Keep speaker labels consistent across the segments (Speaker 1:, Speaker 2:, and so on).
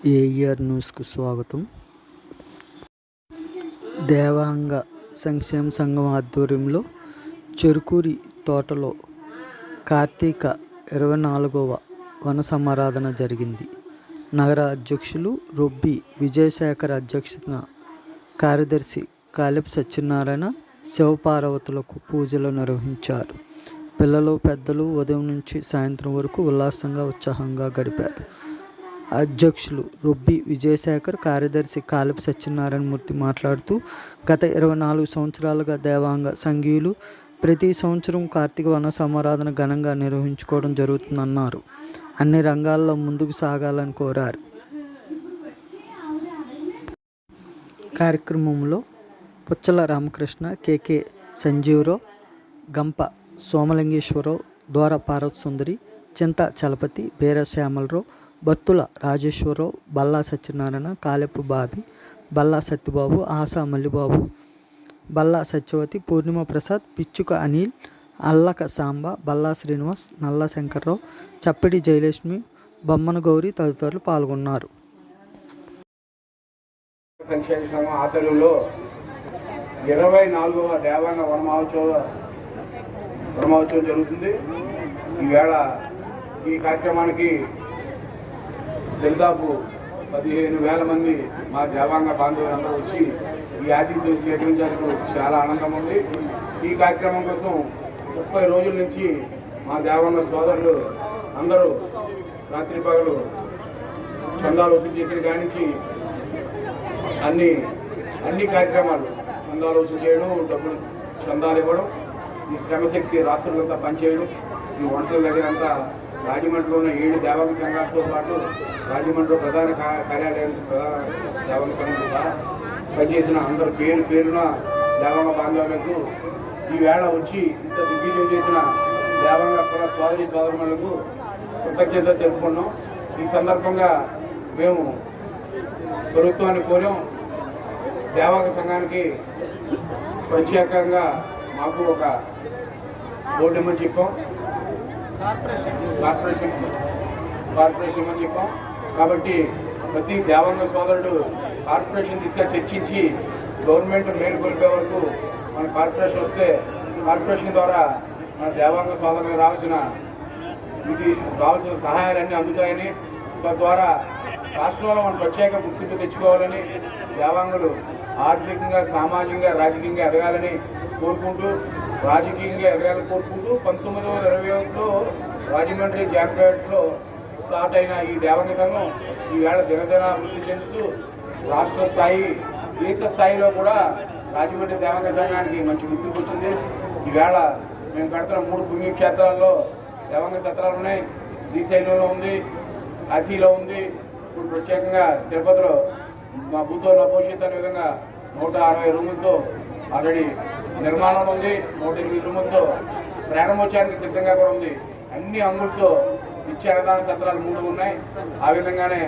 Speaker 1: AR న్యూస్కు స్వాగతం. దేవాంగ సంక్షేమ సంఘం ఆధ్వర్యంలో చెరుకూరి తోటలో కార్తీక 24వ వన సమారాధన జరిగింది. నగర అధ్యక్షులు రొబ్బి విజయశేఖర్ అధ్యక్షతన కార్యదర్శి కాలెపు సత్యనారాయణ శివపార్వతులకు పూజలు నిర్వహించారు. పిల్లలు పెద్దలు ఉదయం నుంచి సాయంత్రం వరకు ఉల్లాసంగా ఉత్సాహంగా గడిపారు. అధ్యక్షులు రొబ్బి విజయశేఖర్, కార్యదర్శి కాలెపు సత్యనారాయణ మూర్తి మాట్లాడుతూ గత 24 సంవత్సరాలుగా దేవాంగ సంఘీయులు ప్రతి సంవత్సరం కార్తీక వన సమారాధన ఘనంగా నిర్వహించుకోవడం జరుగుతుందన్నారు. అన్ని రంగాల్లో ముందుకు సాగాలని కోరారు. కార్యక్రమంలో పుచ్చల రామకృష్ణ, కె సంజీవరావు, గంప సోమలింగేశ్వరరావు, ద్వార పార్వతసుందరి, చింత చలపతి, బేర శ్యామలరావు, బత్తుల రాజేశ్వరరావు, బల్లా సత్యనారాయణ, కాలెపు బాబి, బల్లా సత్యబాబు, ఆశా మల్లిబాబు, బల్లా సత్యవతి, పూర్ణిమ ప్రసాద్, పిచ్చుక అనిల్, అల్లక సాంబ, బల్లా శ్రీనివాస్, నల్ల శంకర్రావు, చప్పిడి జయలక్ష్మి, బొమ్మన గౌరి తదితరులు పాల్గొన్నారు.
Speaker 2: సంక్షేమ సంఘం ఆధ్వర్యంలో 24వ దేవాంగ వనమహోత్సవం జరుగుతుంది. ఈవేళ ఈ కార్యక్రమానికి దాదాపు 15,000 మంది మా దేవాంగ బాంధవులందరూ వచ్చి ఈ ఆతిథ్యం స్వీకరించేందుకు చాలా ఆనందం ఉంది. ఈ కార్యక్రమం కోసం 30 రోజుల నుంచి మా దేవాంగ సోదరులు అందరూ రాత్రి పగలు చందాలు వసూలు చేసిన కాడి నుంచి అన్ని కార్యక్రమాలు చందాలు వసూలు చేయడం, డబ్బులు చందాలు ఇవ్వడం, ఈ శ్రమశక్తి రాత్రులంతా పనిచేయడం, ఈ వంటల దగ్గర అంతా రాజమండ్రిలో ఉన్న 7 దేవాంగ సంఘాలతో పాటు రాజమండ్రిలో ప్రధాన కార్యాలయం ప్రధాన దేవాంగ సంఘంతో సహా పనిచేసిన అందరూ పేరున దేవాంగ బాంధవులకు ఈవేళ వచ్చి ఇంత దిగ్విజయం చేసిన దేవాంగ సోదరి సోదరులకు కృతజ్ఞత తెలుపుకున్నాం. ఈ సందర్భంగా మేము ప్రభుత్వాన్ని కోరాం. దేవాంగ సంఘానికి ప్రత్యేకంగా మాకు ఒక బోర్డు ఇమ్మని చెప్పాం, కార్పొరేషన్ అని చెప్పాం. కాబట్టి ప్రతి దేవాంగ సోదరుడు కార్పొరేషన్ తీసుకొని చర్చించి గవర్నమెంట్ మేలుకొల్పే వరకు మన కార్పొరేషన్ వస్తే కార్పొరేషన్ ద్వారా మన దేవాంగ సోదరులకు రావాల్సిన సహాయాలన్నీ అందుతాయని, తద్వారా రాష్ట్రంలో మనం ప్రత్యేక గుర్తింపు తెచ్చుకోవాలని, దేవాంగులు ఆర్థికంగా సామాజికంగా రాజకీయంగా ఎదగాలని కోరుకుంటూ 1921లో రాజమండ్రి జాంపేటలో స్టార్ట్ అయిన ఈ దేవాంగ సంఘం ఈవేళ దినదిన అభివృద్ధి చెందుతూ రాష్ట్ర స్థాయి దేశ స్థాయిలో కూడా రాజమండ్రి దేవాంగ సంఘానికి మంచి గుర్తింపు వచ్చింది. ఈవేళ మేము కడుతున్న 3 పుణ్యక్షేత్రాల్లో దేవాంగ సత్రాలు ఉన్నాయి. శ్రీశైలంలో ఉంది, కాశీలో ఉంది, ఇప్పుడు ప్రత్యేకంగా తిరుపతిలో మా భూతోలో భవిష్యత్తు అనే విధంగా 160 రూములతో ఆల్రెడీ నిర్మాణంలో ఉంది. 108 రూములతో ప్రారంభోత్సవానికి సిద్ధంగా కూడా ఉంది. అన్ని అంగులతో నిత్యాన్నదాన సత్రాలు 3 ఉన్నాయి. ఆ విధంగానే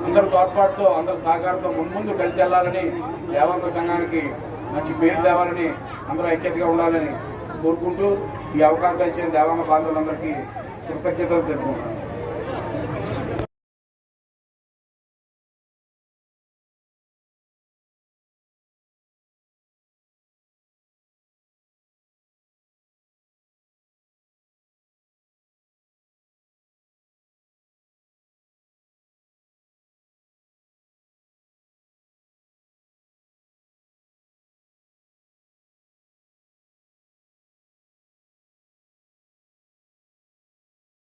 Speaker 2: అందరి తోడ్పాటుతో అందరి సహకారంతో ముందు కలిసి వెళ్ళాలని, దేవాంగ సంఘానికి మంచి పేరు తేవాలని, అందరూ ఐక్యతగా ఉండాలని కోరుకుంటూ ఈ అవకాశం ఇచ్చిన దేవాంగ బాంధవులందరికీ కృతజ్ఞతలు తెలుపుకుంటున్నాను.